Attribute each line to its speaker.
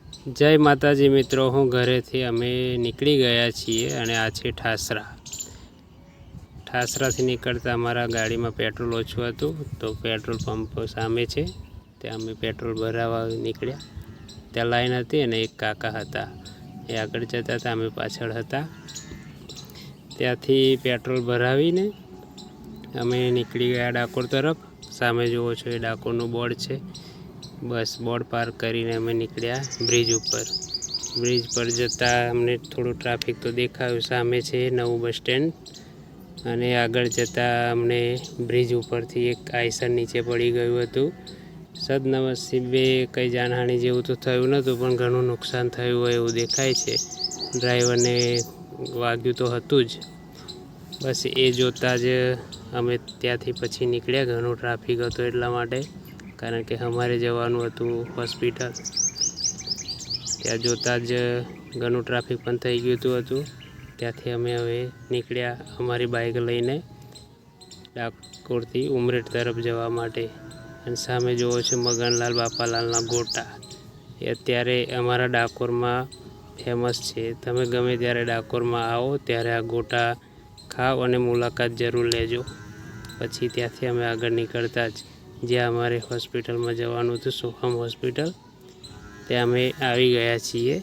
Speaker 1: જય માતાજી મિત્રો, હું ઘરેથી અમે નીકળી ગયા છીએ અને આ છે ઠાસરાથી નીકળતા અમારા ગાડીમાં પેટ્રોલ ઓછું હતું, તો પેટ્રોલ પંપ સામે છે ત્યાં અમે પેટ્રોલ ભરાવા નીકળ્યા। ત્યાં લાઈન હતી અને એક કાકા હતા, એ આગળ જતા હતા, અમે પાછળ હતા। ત્યાંથી પેટ્રોલ ભરાવીને અમે નીકળી ગયા ડાકોર તરફ। સામે જુઓ છો એ ડાકોરનું બોર્ડ છે। બસ બોર્ડ પાર કરીને અમે નીકળ્યા બ્રિજ ઉપર। બ્રિજ પર જતાં અમને થોડું ટ્રાફિક તો દેખાયું, સામે છે નવું બસ સ્ટેન્ડ અને આગળ જતાં અમને બ્રિજ ઉપરથી એક આઈસર નીચે પડી ગયું હતું। સદનસીબે કંઈ જાનહાનિ જેવું તો થયું નહોતું, પણ ઘણું નુકસાન થયું હોય એવું દેખાય છે। ડ્રાઈવરને વાગ્યું તો હતું જ। બસ એ જોતાં જ અમે ત્યાંથી પછી નીકળ્યા। ઘણું ટ્રાફિક હતું એટલા માટે, કારણ કે અમારે જવાનું હતું હોસ્પિટલ। ત્યાં જોતાં જ ઘણું ટ્રાફિક પણ થઈ ગયું હતું। ત્યાંથી અમે હવે નીકળ્યા અમારી બાઇક લઈને ડાકોરથી ઉમરેઠ તરફ જવા માટે। અને સામે જુઓ છો મગનલાલ બાપાલાલના ગોટા, એ અત્યારે અમારા ડાકોરમાં ફેમસ છે। તમે ગમે ત્યારે ડાકોરમાં આવો ત્યારે આ ગોટા ખાઓ અને મુલાકાત જરૂર લેજો। પછી ત્યાંથી અમે આગળ નીકળતા જ જ્યાં અમારે હોસ્પિટલમાં જવાનું હતું, સોહમ હોસ્પિટલ, ત્યાં અમે આવી ગયા છીએ।